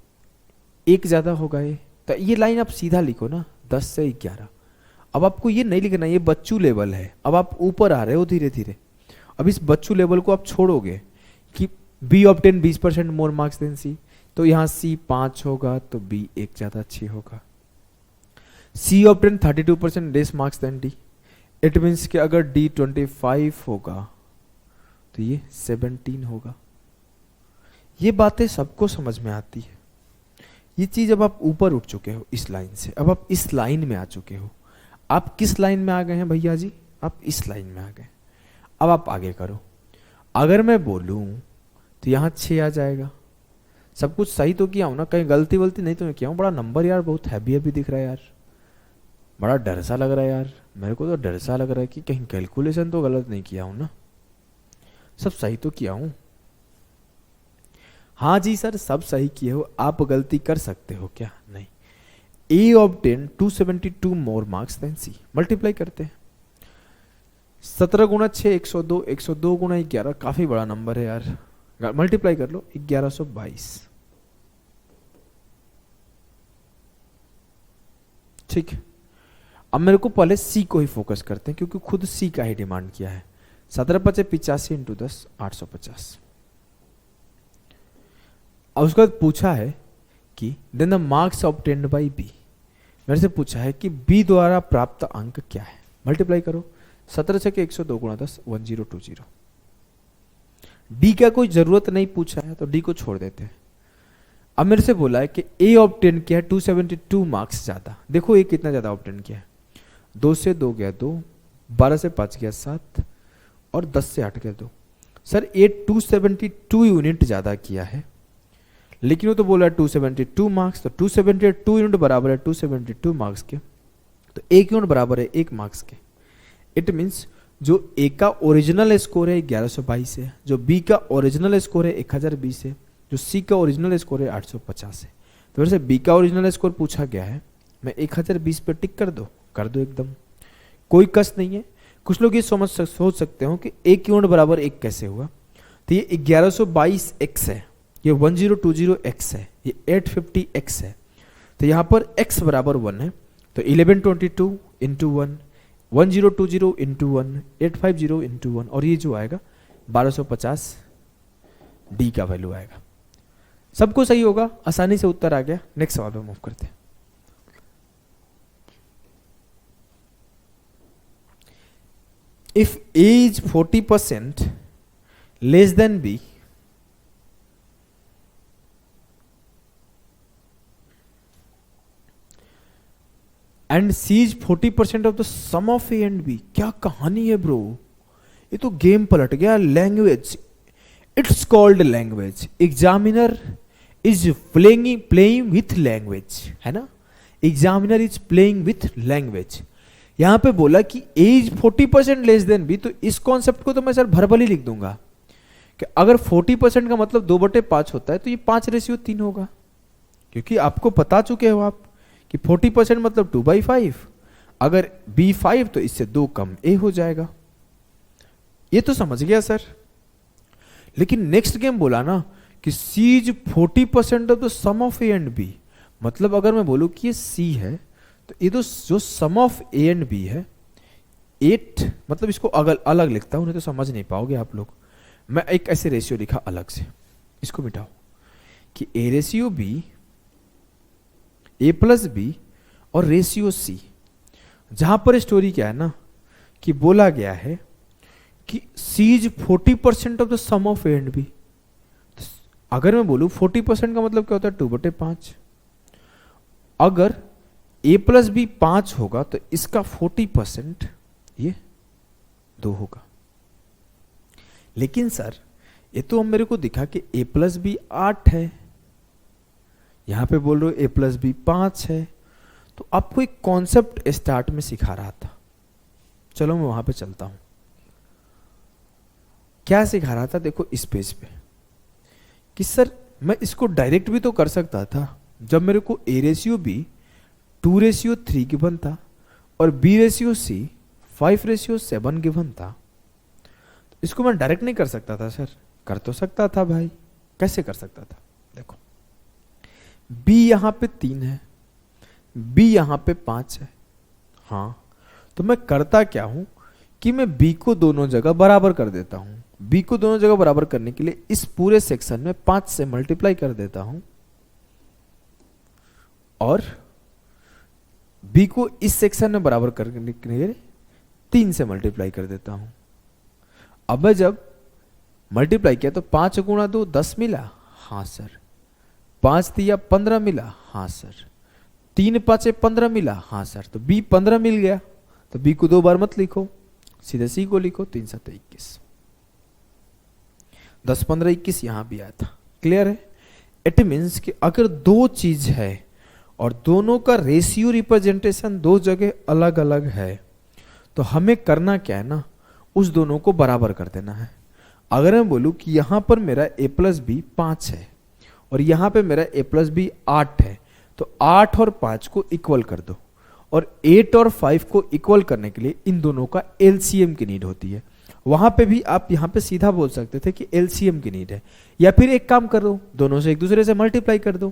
एक ज्यादा होगा ए, तो ये लाइन आप सीधा लिखो ना 10 से 11। अब आपको ये नहीं लिखना, ये बच्चू लेवल है, अब आप ऊपर आ रहे हो धीरे धीरे। अब इस बच्चू लेवल को आप छोड़ोगे कि B obtain 20% more marks than C, तो यहाँ सी 5 होगा तो बी एक ज्यादा अच्छी होगा। C obtain 32% less marks than D, it means कि अगर डी 25 होगा तो ये 17 होगा। ये बातें सबको समझ में आती है। ये चीज अब आप ऊपर उठ चुके हो इस लाइन से, अब आप इस लाइन में आ चुके हो। आप किस लाइन में आ गए हैं भैया जी? आप इस लाइन में आ गए। अब आप आगे करो। अगर मैं बोलूं तो यहां 6 आ जाएगा। सब कुछ सही तो किया हूं ना, कहीं गलती वलती नहीं तो मैं किया हूं? बड़ा नंबर यार बहुत हैवी हैवी दिख रहा है यार, बड़ा डर सा लग रहा है यार, मेरे को तो डर सा लग रहा है कि कहीं कैलकुलेशन तो गलत नहीं किया हूं ना, सब सही तो किया हूं। हाँ जी सर सब सही किए हो, आप गलती कर सकते हो क्या? नहीं। ए ऑब्टेन 272 मोर मार्क्स देन सी, मल्टीप्लाई करते हैं। 17 गुणा 6 102, 102 गुणा 11 काफी बड़ा नंबर है यार, मल्टीप्लाई कर लो 1122। ठीक है, अब मेरे को पहले सी को ही फोकस करते हैं क्योंकि खुद सी का ही डिमांड किया है। 17 पचे 85 इंटू 10 850। अब उसके बाद पूछा है कि then the marks obtained by B, मेरे से पूछा है कि बी द्वारा प्राप्त अंक क्या है। मल्टीप्लाई करो 17 से 102 गुणा 10 1020। डी का कोई जरूरत नहीं पूछा है तो डी को छोड़ देते हैं। अब मेरे से बोला है कि ए ऑब्टेन किया है 272 मार्क्स ज्यादा। देखो ए कितना ज्यादा ऑब्टेन किया है, 2 से 2 गया 2, 12 से 5 गया 7 और 10 से 8 गया 2। सर ए 272 यूनिट ज्यादा किया है, लेकिन वो तो बोला है 272 मार्क्स, तो 272 यूनिट बराबर है 272 मार्क्स के, तो 1 यूनिट बराबर है 1 मार्क्स के। इट मीन्स जो ए का ओरिजिनल स्कोर है 1122 है, जो बी का ओरिजिनल स्कोर है 1020 है, जो सी का ओरिजिनल स्कोर है 850 है। तो वैसे बी का ओरिजिनल स्कोर पूछा गया है, मैं 1020 पे टिक कर दो एकदम, कोई कस नहीं है। कुछ लोग ये सोच सकते हो कि 1 यूनिट बराबर 1 कैसे हुआ, तो ये 1122 एक्स है, ये 1020 एक्स है, ये 850 एक्स है, तो यहाँ पर x बराबर 1 है, तो 1122 इंटू 1, 1020 इंटू 1, 850 इंटू 1, और ये जो आएगा 1250 डी का वैल्यू आएगा। सबको सही होगा, आसानी से उत्तर आ गया। नेक्स्ट सवाल पे मूव करते हैं। If A is 40% less than B, and C is 40% of the sum of A and B. क्या कहानी है ब्रो, ये तो गेम पलट गया। Language, it's called language. Examiner is playing with language, है ना, examiner is playing with language. यहां पे बोला कि एज 40% लेस देन बी, तो इस कॉन्सेप्ट को तो मैं सर भरभली लिख दूंगा कि अगर 40% का मतलब 2/5 होता है तो ये 5:3 होगा, क्योंकि आपको बता चुके हो आप कि 40% मतलब 2/5, अगर बी 5 तो इससे 2 कम ए हो जाएगा। ये तो समझ गया सर। लेकिन नेक्स्ट गेम बोला ना कि C is 40% of the sum of A and B, मतलब अगर मैं बोलूं कि ये सी है तो ये तो जो सम ऑफ ए एंड बी है 8, मतलब इसको अलग लिखता हूं, नहीं तो समझ नहीं पाओगे आप लोग। मैं एक ऐसे रेशियो लिखा अलग से, इसको मिटाओ कि A ratio B, A plus B और रेशियो सी। जहां पर स्टोरी क्या है ना कि बोला गया है कि C is 40% of the sum of A and B. अगर मैं बोलूं 40% का मतलब क्या होता है 2/5। अगर ए प्लस बी 5 होगा तो इसका 40% ये 2 होगा। लेकिन सर ये तो हम मेरे को दिखा कि ए प्लस बी 8 है, यहां पे बोल रहे हो ए प्लस बी 5 है, तो आपको एक कॉन्सेप्ट स्टार्ट में सिखा रहा था। चलो मैं वहां पे चलता हूं। क्या सिखा रहा था, देखो इस पेज पे कि सर मैं इसको डायरेक्ट भी तो कर सकता था। जब मेरे को A रेशियो B 2:3 गिवन था और B रेशियो C 5:7 गिवन था, इसको मैं डायरेक्ट नहीं कर सकता था सर? कर तो सकता था भाई। कैसे कर सकता था? देखो, B यहां पे 3 है, B यहां पे 5 है। हाँ, तो मैं करता क्या हूं कि मैं B को दोनों जगह बराबर कर देता हूं। B को दोनों जगह बराबर करने के लिए इस पूरे सेक्शन में 5 से मल्टीप्लाई कर देता हूं और B को इस सेक्शन में बराबर करने के लिए 3 से मल्टीप्लाई कर देता हूं। अब मैं जब मल्टीप्लाई किया तो 5 गुणा 2 10 मिला, हाँ सर। 5 दिया 15 मिला, हाँ सर। 3 5 15 मिला, हाँ सर। तो B 15 मिल गया, तो B को 2 बार मत लिखो, सीधे C को लिखो। 3 7 21, 10 15 21 यहां भी आया था। क्लियर है? इट मीन्स कि अगर दो चीज है और दोनों का रेशियो रिप्रेजेंटेशन दो जगह अलग अलग है, तो हमें करना क्या है ना, उस दोनों को बराबर कर देना है। अगर मैं बोलूं कि यहां पर मेरा a प्लस बी 5 है और यहां पे मेरा a प्लस बी 8 है, तो 8 और 5 को इक्वल कर दो। और 8 और 5 को इक्वल करने के लिए इन दोनों का एलसीएम की नीड होती है। वहां पे भी आप यहां पे सीधा बोल सकते थे कि एलसीएम की नीड है, या फिर एक काम कर दो, दोनों से एक दूसरे से मल्टीप्लाई कर दो,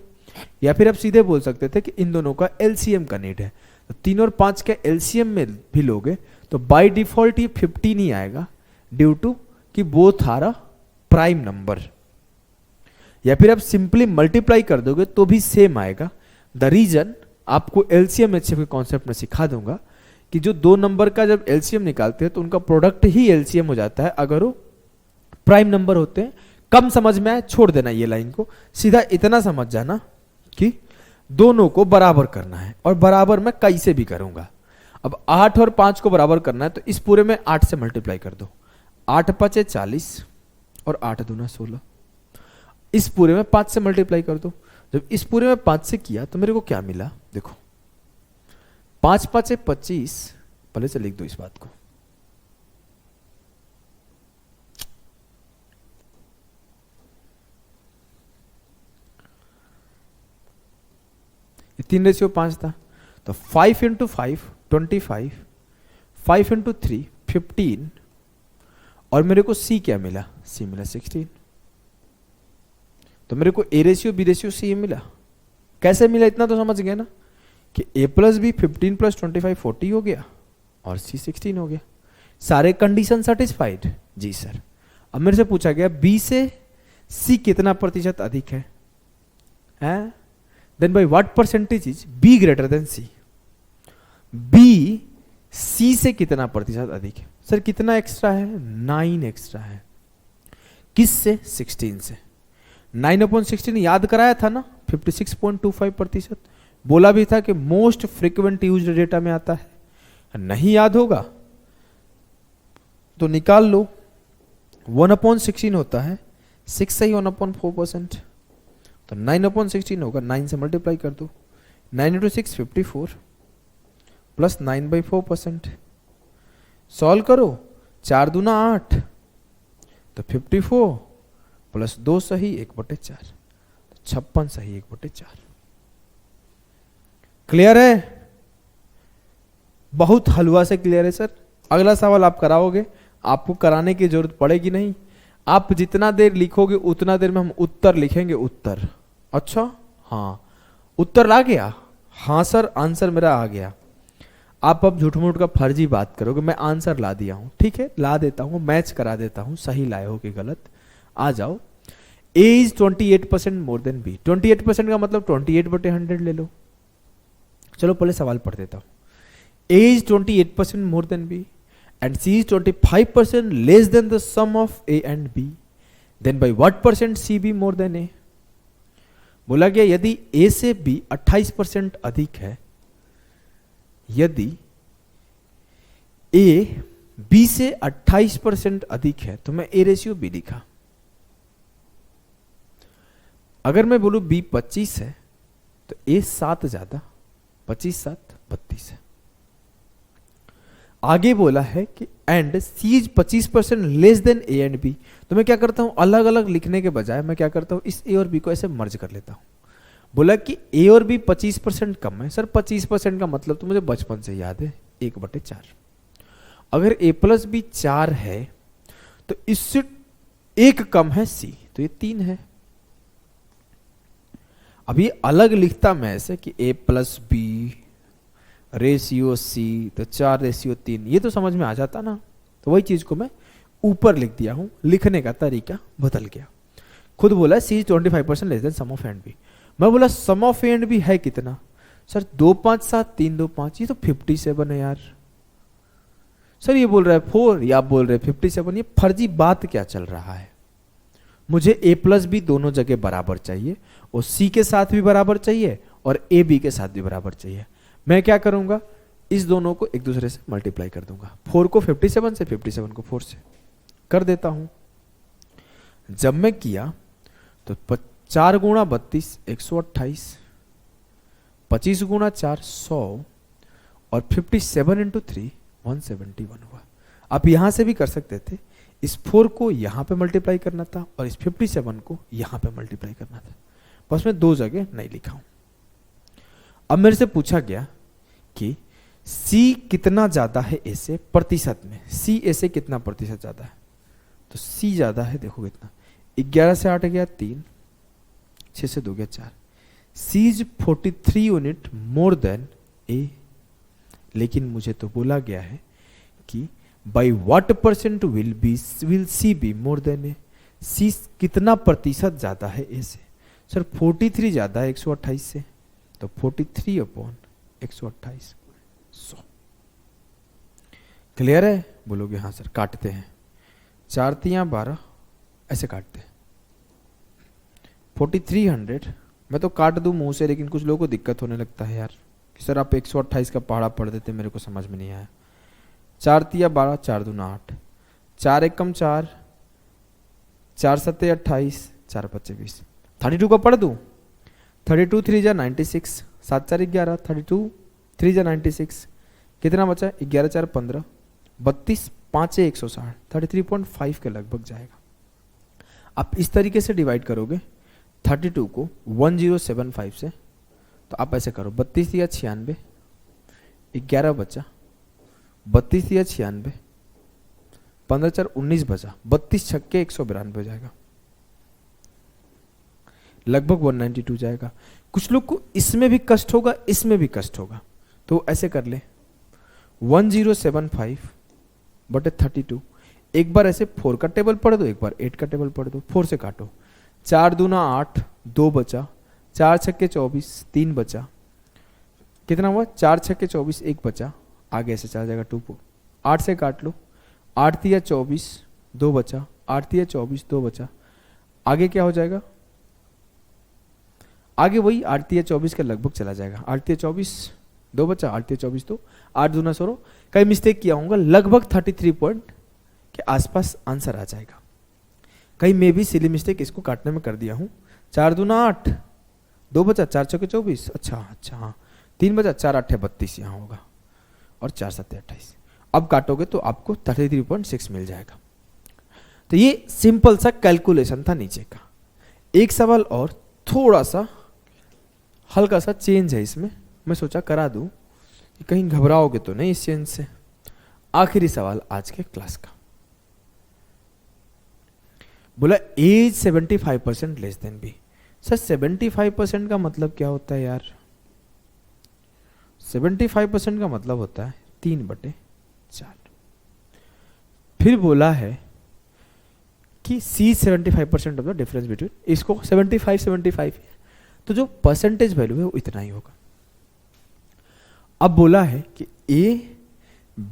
या फिर आप सीधे बोल सकते थे कि इन दोनों का एलसीएम का नीड है। तो 3 और 5 के एलसीएम में भी लोगे तो बाय डिफॉल्ट ये 50 नहीं आएगा, ड्यू टू कि both are a prime number. या फिर आप सिंपली मल्टीप्लाई कर दोगे तो भी सेम आएगा। द रीजन आपको एलसीएम एचसीएफ के कॉन्सेप्ट में सिखा दूंगा कि जो दो नंबर का जब एलसीएम निकालते हैं तो उनका प्रोडक्ट ही एलसीएम हो जाता है अगर वो प्राइम नंबर होते हैं। कम समझ में आए छोड़ देना ये लाइन को, सीधा इतना समझ जाना कि दोनों को बराबर करना है, और बराबर मैं कैसे भी करूंगा। अब 8 और 5 को बराबर करना है तो इस पूरे में 8 से मल्टीप्लाई कर दो, 8 5 40 और 8 दूना 16। इस पूरे में 5 से मल्टीप्लाई कर दो। जब इस पूरे में 5 से किया तो मेरे को क्या मिला, देखो 5 5 25, पहले से लिख दो इस बात को। ये 3:5 था, तो 5 × 5 25, 5 × 3 15, और मेरे को C क्या मिला, C मिला 16। तो मेरे को A ratio B ratio C मिला। कैसे मिला इतना तो समझ गया ना, कि A प्लस बी 15 प्लस 25 40 हो गया और C 16 हो गया। सारे कंडीशन सेटिस्फाइड? जी सर। अब मेरे से पूछा गया B से C कितना प्रतिशत अधिक है, then by what percentage is B greater than C। B C से कितना प्रतिशत अधिक है? सर कितना एक्स्ट्रा है? 9 एक्स्ट्रा है। किस से? 16 से। 9/16 याद कराया था ना, 56.25%। बोला भी था कि मोस्ट फ्रीक्वेंट यूज्ड डेटा में आता है। नहीं याद होगा तो निकाल लो, 1/16 होता है, 6 से ही 1/4%, तो 9/16 होगा, 9 से मल्टीप्लाई कर दो। 9 × 6 54 प्लस 9/4%। सॉल्व करो, 4 दूना 8, तो 54 प्लस 2 सही 1/4, 56 सही 1/4। क्लियर है? बहुत हलवा से क्लियर है सर। अगला सवाल आप कराओगे, आपको कराने की जरूरत पड़ेगी नहीं। आप जितना देर लिखोगे उतना देर में हम उत्तर लिखेंगे। उत्तर, अच्छा हाँ उत्तर आ गया, हाँ सर आंसर मेरा आ गया। आप अब झूठ मूठ का फर्जी बात करोगे, मैं आंसर ला दिया हूं, ठीक है ला देता हूं, मैच करा देता हूं, सही लाए हो कि गलत। आ जाओ। A is 28% more than B। 28% का मतलब 28/100 ले लो। चलो पहले सवाल पढ़ देता हूं। A is 28% more than B and C is 25% less than the sum of A and B. Then by what percent C B more than A? बोला गया यदि A से B 28% अधिक है, यदि A B से 28% अधिक है, तो मैं A रेशियो B लिखा। अगर मैं बोलूं B 25 है तो A 7 ज्यादा, 25 7 32 है। आगे बोला है कि and C is 25% less than A and B. तो मैं क्या करता हूं, अलग अलग लिखने के बजाय मैं क्या करता हूं, इस ए और बी को ऐसे मर्ज कर लेता हूं। बोला कि ए और बी 25% कम है। सर 25% का मतलब तो मुझे बचपन से याद है, 1/4। अगर ए प्लस बी 4 है तो इससे एक कम है सी, तो ये 3 है। अभी अलग लिखता मैं ऐसे कि ए प्लस बी रेशियो सी, तो 4 रेशियो 3, ये तो समझ में आ जाता ना। तो वही चीज को मैं ऊपर लिख दिया हूं, लिखने का तरीका बदल गया। खुद बोला C is 25% less than sum of A and B. मैं बोला sum of A and B है कितना, सर 2 5 7 3 2 5, ये तो 57 है यार। सर ये बोल रहा है 4, या आप बोल रहे 57, ये फर्जी बात क्या चल रहा है। मुझे ए प्लस बी दोनों जगह बराबर चाहिए, और सी के साथ भी बराबर चाहिए, और ए बी के साथ भी बराबर चाहिए। मैं क्या करूंगा, इस दोनों को एक दूसरे से मल्टीप्लाई कर दूंगा। 4 को 57 से, 57 को 4 से कर देता हूं। जब मैं किया तो 4 गुणा 32 128, 25 गुणा 4 100, और 57 इंटू 3 171 हुआ। आप यहां से भी कर सकते थे, इस 4 को यहां पे मल्टीप्लाई करना था और इस 57 को यहां पे मल्टीप्लाई करना था, बस मैं 2 जगह नहीं लिखा हूं। अब मेरे से पूछा गया कि C कितना ज्यादा है ए से प्रतिशत में, C ए से कितना प्रतिशत ज्यादा है। तो C ज्यादा है, देखो कितना, 11 से 8 गया 3, 6 से 2 गया 4। C is 43 unit more than A। लेकिन मुझे तो बोला गया है कि by what percent will C be more than A. C कितना प्रतिशत ज्यादा है ए से। सर 43 ज्यादा है 128 से, तो 43 अपॉन 128 100। क्लियर है, बोलोगे हाँ सर। काटते हैं, 4 3 12, ऐसे काटते हैं। 4300 मैं तो काट दूं मुंह से, लेकिन कुछ लोगों को दिक्कत होने लगता है यार कि सर आप 128 का पहाड़ा पढ़ देते, मेरे को समझ में नहीं आया। 4 3 12, 4 2 8, 4 1 कम 4, 4 7 28, 4 5 20। 32 का पढ़ दूं, 32 3 जा 96, 7 4 11, 32 3 जा 96, कितना बचा, 11 4 15, 32 5 160, 33.5 के लगभग जाएगा। आप इस तरीके से डिवाइड करोगे 32 को 1075 से, तो आप ऐसे करो, 32 या 96, 11 बचा, 32 या 96, 15 4 19 बचा, 32 छक्के 192 हो जाएगा, लगभग 192 जाएगा। कुछ लोग को इसमें भी कष्ट होगा, इसमें भी कष्ट होगा, तो ऐसे कर ले 1075 बटे 32। एक बार ऐसे 4 का टेबल पढ़ दो, एक बार 8 का टेबल पढ़ दो। 4 से काटो, 4 दूना 8, 2 बचा, 4 छक्के 24, 3 बचा, कितना हुआ, 4 छक्के 24, 1 बचा, आगे ऐसे चला जाएगा 2। 8 से काट लो, 8 तिया 24, 2 बचा, 8 तिया 24, 2 बचा, आगे क्या हो जाएगा, आगे वही 8 तिया 24 के लगभग चला जाएगा। 8 तिया 24, 2 बचा, 8 तिया 24 2, 8 दूना 16। कहीं मिस्टेक किया होगा, लगभग 33 पॉइंट के आसपास आंसर आ जाएगा। कहीं मैं भी सिली मिस्टेक इसको काटने में कर दिया हूं। 4 दूना 8, 2 बचा, 4 चौके 24, अच्छा हाँ, 3 बचा, 4 8 32 यहाँ होगा, और 4 7 28। अब काटोगे तो आपको 33.6 मिल जाएगा। तो ये सिंपल सा कैलकुलेशन था नीचे का। एक सवाल और थोड़ा सा हल्का सा चेंज है इसमें, मैं सोचा करा दूं, कहीं घबराओगे तो नहीं इस चेंज से। आखिरी सवाल आज के क्लास का, बोला A's 75% less than B. Sir 75% का मतलब क्या होता है यार, 75% का मतलब होता है 3/4। फिर बोला है कि C 75% of the difference between, इसको 75 है, तो जो परसेंटेज वैल्यू है वो इतना ही होगा। अब बोला है कि A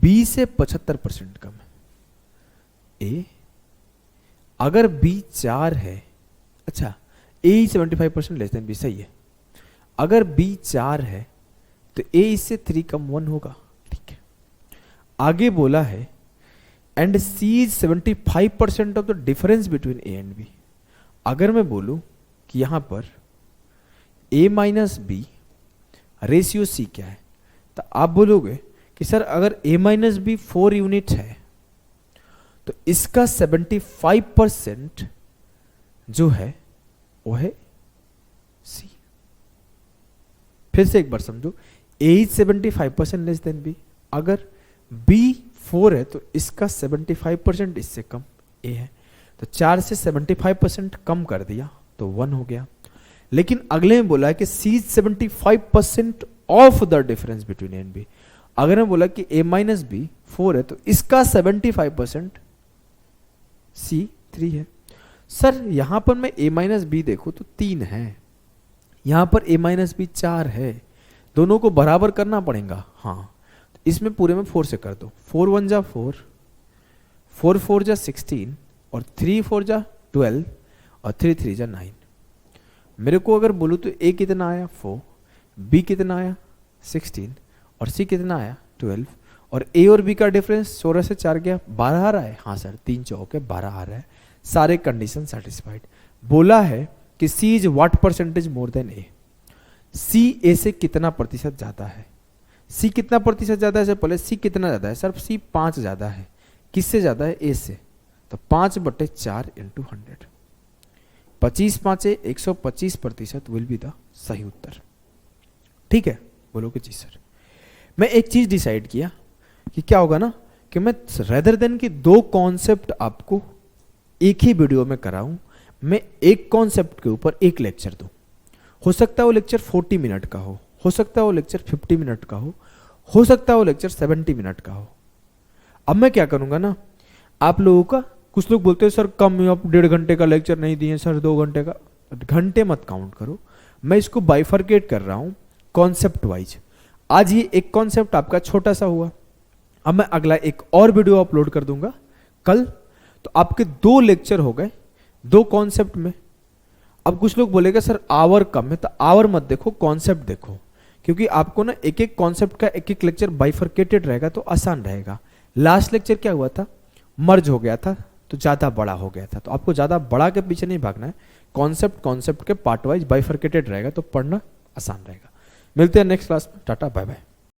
B से 75% कम है। A अगर B 4 है, अच्छा A 75% लेस देन B, सही है। अगर B 4 है तो A इससे 3 कम 1 होगा, ठीक है। आगे बोला है and C is 75% of the difference between A and B। अगर मैं बोलूं कि यहां पर A minus B ratio C क्या है, तो आप बोलोगे कि सर अगर a माइनस बी 4 यूनिट है तो इसका 75% जो है वो है C। फिर से एक बार समझो, A is 75% less then B। अगर B 4 है तो इसका 75% इससे कम A है, तो 4 से 75% कम कर दिया तो 1 हो गया। लेकिन अगले में बोला है कि C is 75% of the difference between A and B। अगर मैं बोला कि A माइनस बी 4 है तो इसका 75% C 3 है। सर यहां पर मैं A माइनस बी देखूं तो 3 है, यहां पर A माइनस बी 4 है, दोनों को बराबर करना पड़ेगा। हाँ, तो इसमें पूरे में 4 से कर दो, 4 1 जा 4, 4 4 जा 16 और 3 4 जा 12 और 3 3 जा 9। मेरे को अगर बोलूँ तो A कितना आया 4, B कितना आया 16 और C कितना आया 12, और A और B का डिफरेंस 16 से 4 गया 12 आ रहा है। हाँ सर, 3 चौक है 12 आ रहा है। सारे कंडीशन सेटिस्फाइड। बोला है कि C is what percentage more than A। C A से कितना प्रतिशत ज्यादा है? C कितना प्रतिशत ज्यादा है? सर पहले C कितना ज्यादा है? सर C 5 ज्यादा है। किससे ज्यादा है? A से। तो 5/4 इंटू 100, 25 5 125% विल बी द सही उत्तर। ठीक है, बोलोगे जी सर। मैं एक चीज डिसाइड किया कि क्या होगा ना, कि मैं रेदर देन कि 2 कॉन्सेप्ट आपको एक ही वीडियो में कराऊं, मैं एक कॉन्सेप्ट के ऊपर एक लेक्चर दूं। हो सकता है वो लेक्चर 40 मिनट का हो सकता है वो लेक्चर 50 मिनट का हो सकता है वो लेक्चर 70 मिनट का हो। अब मैं क्या करूंगा ना, आप लोगों का, कुछ लोग बोलते हैं सर कम, आप 1.5 घंटे का लेक्चर नहीं दिए सर, 2 घंटे का। घंटे मत काउंट करो, मैं इसको बाइफरकेट कर रहा हूं कॉन्सेप्ट वाइज। आज ये एक कॉन्सेप्ट आपका छोटा सा हुआ, अब मैं अगला एक और वीडियो अपलोड कर दूंगा कल, तो आपके 2 लेक्चर हो गए 2 कॉन्सेप्ट में। अब कुछ लोग बोलेगा सर आवर कम है, तो आवर मत देखो, कॉन्सेप्ट देखो, क्योंकि आपको ना एक एक कॉन्सेप्ट का एक एक लेक्चर बाइफरकेटेड रहेगा तो आसान रहेगा। लास्ट लेक्चर क्या हुआ था, मर्ज हो गया था तो ज्यादा बड़ा हो गया था, तो आपको ज्यादा बड़ा के पीछे नहीं भागना है, कॉन्सेप्ट के पार्ट वाइज बाइफरकेटेड रहेगा तो पढ़ना आसान रहेगा। मिलते हैं नेक्स्ट क्लास में, टाटा बाय बाय।